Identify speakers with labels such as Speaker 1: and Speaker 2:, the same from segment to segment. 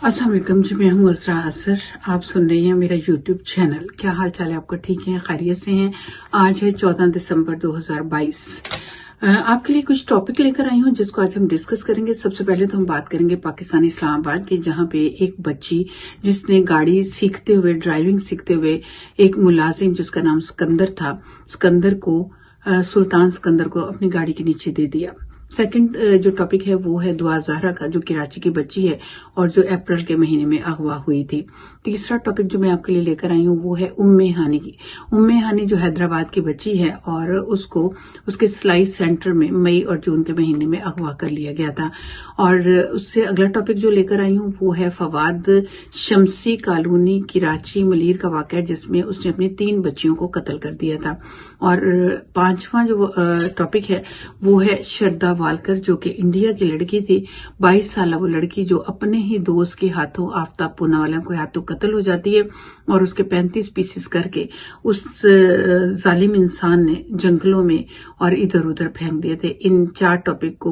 Speaker 1: अस्सलाम वालेकुम जी, मैं हूँ अज़रा असर। आप सुन रही हैं मेरा यूट्यूब चैनल। क्या हाल चाल है आपका? ठीक है, खैरियत से हैं? आज है 14 दिसंबर 2022। आपके लिए कुछ टॉपिक लेकर आई हूँ जिसको आज हम डिस्कस करेंगे। सबसे पहले तो हम बात करेंगे पाकिस्तान इस्लामाबाद की, जहाँ पे एक बच्ची जिसने गाड़ी सीखते हुए, ड्राइविंग सीखते हुए, एक मुलाजिम जिसका नाम सिकंदर था, सुल्तान सिकंदर को अपनी गाड़ी के नीचे दे दिया। सेकंड जो टॉपिक है वो है दुआ ज़हरा का, जो कराची की बच्ची है और जो अप्रैल के महीने में अगवा हुई थी। तीसरा टॉपिक जो मैं आपके लिए लेकर आई हूँ वो है उम्मे हानी की। उम्मे हानी जो हैदराबाद की बच्ची है और उसको उसके सिलाई सेंटर में मई और जून के महीने में अगवा कर लिया गया था। और उससे अगला टॉपिक जो लेकर आई हूँ वो है फवाद शमसी कॉलोनी कराची मलीर का वाक़या, जिसमें उसने अपनी 3 बच्चियों को कत्ल कर दिया था। और पांचवा जो टॉपिक है वो है श्रद्धा वालकर, जो कि इंडिया की लड़की थी। 22 साल वो लड़की जो अपने ही दोस्त के हाथों, आफ्ताब पूनावाला के हाथों कत्ल हो जाती है और उसके 35 पीसेस करके उस जालिम इंसान ने जंगलों में और इधर उधर फेंक दिए थे। इन 5 टॉपिक को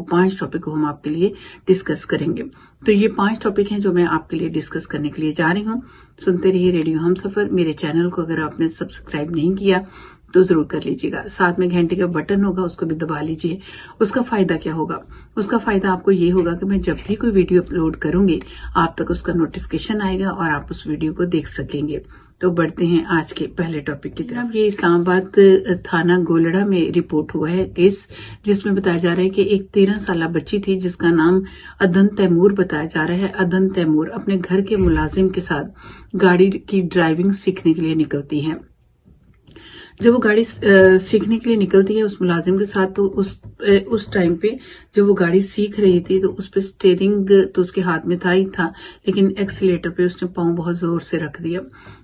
Speaker 1: हम आपके लिए डिस्कस करेंगे। तो ये 5 टॉपिक हैं जो मैं आपके लिए डिस्कस करने के लिए जा रही हूँ। सुनते रहिए रेडियो हम सफर। मेरे चैनल को अगर आपने सब्सक्राइब नहीं किया तो जरूर कर लीजिएगा। साथ में घंटे का बटन होगा, उसको भी दबा लीजिए। उसका फायदा क्या होगा? उसका फायदा आपको ये होगा कि मैं जब भी कोई वीडियो अपलोड करूंगी आप तक उसका नोटिफिकेशन आएगा और आप उस वीडियो को देख सकेंगे। तो बढ़ते हैं आज के पहले टॉपिक की तरफ। ये इस्लामाबाद थाना गोलड़ा में रिपोर्ट हुआ है केस, जिसमें बताया जा रहा है कि एक 13 साल बच्ची थी जिसका नाम अदन तैमूर बताया जा रहा है। अदन तैमूर अपने घर के मुलाजिम के साथ गाड़ी की ड्राइविंग सीखने के लिए निकलती है। जब वो गाड़ी सीखने के लिए निकलती है उस मुलाजिम के साथ, तो उस टाइम पे जब वो गाड़ी सीख रही थी तो उस पे स्टीयरिंग तो उसके हाथ में था ही था, लेकिन एक्सीलेटर पे उसने पाँव बहुत जोर से रख दिया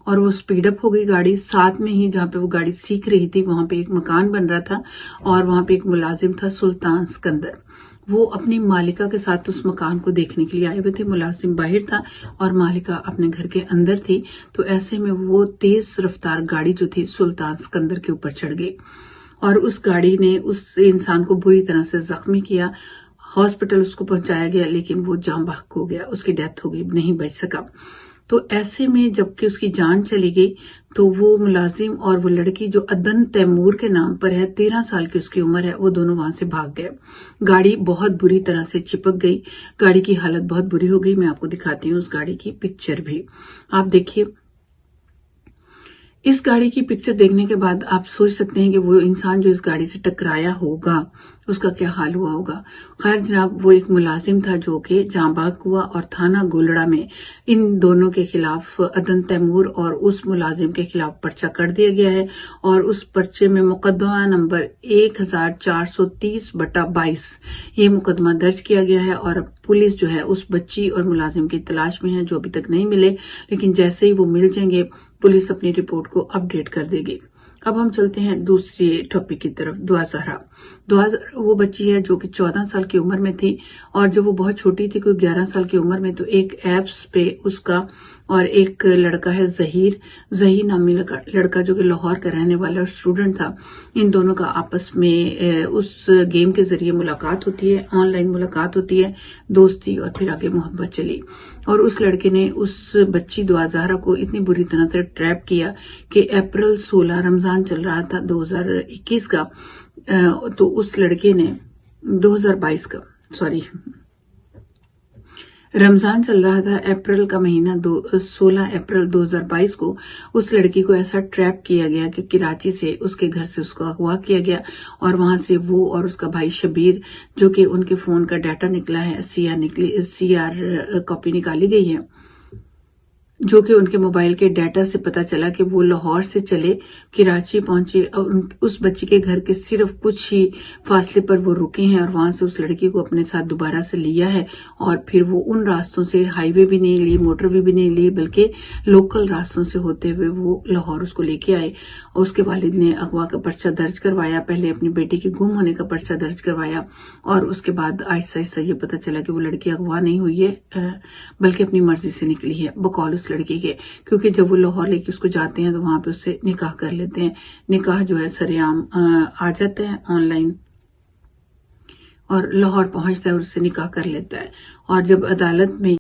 Speaker 1: और वो स्पीड अप हो गई गाड़ी। साथ में ही जहाँ पे वो गाड़ी सीख रही थी वहां पे एक मकान बन रहा था और वहां पे एक मुलाजिम था सुल्तान सिकंदर। वो अपनी मालिका के साथ उस मकान को देखने के लिए आए हुए थे। मुलाजिम बाहर था और मालिका अपने घर के अंदर थी। तो ऐसे में वो तेज रफ्तार गाड़ी जो थी सुल्तान सिकंदर के ऊपर चढ़ गई और उस गाड़ी ने उस इंसान को बुरी तरह से जख्मी किया। हॉस्पिटल उसको पहुंचाया गया लेकिन वो जान बहक हो गया, उसकी डेथ हो गई, नहीं बच सका। तो ऐसे में जबकि उसकी जान चली गई तो वो मुलाजिम और वो लड़की जो अदन तैमूर के नाम पर है, 13 साल की उसकी उम्र है, वो दोनों वहां से भाग गए। गाड़ी बहुत बुरी तरह से चिपक गई, गाड़ी की हालत बहुत बुरी हो गई। मैं आपको दिखाती हूँ उस गाड़ी की पिक्चर भी, आप देखिए। इस गाड़ी की पिक्चर देखने के बाद आप सोच सकते हैं कि वो इंसान जो इस गाड़ी से टकराया होगा उसका क्या हाल हुआ होगा। खैर जनाब, वो एक मुलाजिम था जो कि जाँ बहक हुआ और थाना गोलड़ा में इन दोनों के खिलाफ, अदन तैमूर और उस मुलाजिम के खिलाफ पर्चा कर दिया गया है और उस पर्चे में मुकदमा नंबर 1430/22 ये मुकदमा दर्ज किया गया है। और पुलिस जो है उस बच्ची और मुलाजिम की तलाश में है, जो अभी तक नहीं मिले, लेकिन जैसे ही वो मिल जाएंगे पुलिस अपनी रिपोर्ट को अपडेट कर देगी। अब हम चलते हैं दूसरे टॉपिक की तरफ। दुआ ज़हरा वो बच्ची है जो कि 14 साल की उम्र में थी और जब वो बहुत छोटी थी, कोई 11 साल की उम्र में, तो एक ऐप्स पे उसका और एक लड़का है जहीर नामी लड़का जो कि लाहौर का रहने वाला स्टूडेंट था, इन दोनों का आपस में उस गेम के जरिए मुलाकात होती है, ऑनलाइन मुलाकात होती है, दोस्ती और फिर आगे मोहब्बत चली। और उस लड़के ने उस बच्ची दुआ ज़हरा को इतनी बुरी तरह से ट्रैप किया कि अप्रैल 16 रमजान चल रहा था 2021 का, तो उस लड़के ने 2022 का, सॉरी, रमजान चल रहा था, अप्रैल का महीना 16 अप्रैल 2022 को उस लड़की को ऐसा ट्रैप किया गया कि कराची से उसके घर से उसको अगवा किया गया और वहां से वो और उसका भाई शबीर, जो कि उनके फोन का डाटा निकला है, सीआर कॉपी निकाली गई है, जो कि उनके मोबाइल के डाटा से पता चला कि वो लाहौर से चले कराची पहुंचे और उस बच्ची के घर के सिर्फ कुछ ही फासले पर वो रुके हैं और वहां से उस लड़की को अपने साथ दोबारा से लिया है। और फिर वो उन रास्तों से, हाईवे भी नहीं ली, मोटरवे भी नहीं ली, बल्कि लोकल रास्तों से होते हुए वो लाहौर उसको लेके आए। और उसके वालिद ने अगवा का पर्चा दर्ज करवाया, पहले अपनी बेटी के गुम होने का पर्चा दर्ज करवाया और उसके बाद आहिस्ता आहिस्ता ये पता चला कि वो लड़की अगवा नहीं हुई है बल्कि अपनी मर्जी से निकली है, बकौल उस लड़की के। क्योंकि जब वो लाहौर लेके उसको जाते हैं तो वहां पे उससे निकाह कर लेते हैं। निकाह जो है सरेआम आ जाता है ऑनलाइन और लाहौर पहुंचता है और उससे निकाह कर लेता है। और जब अदालत में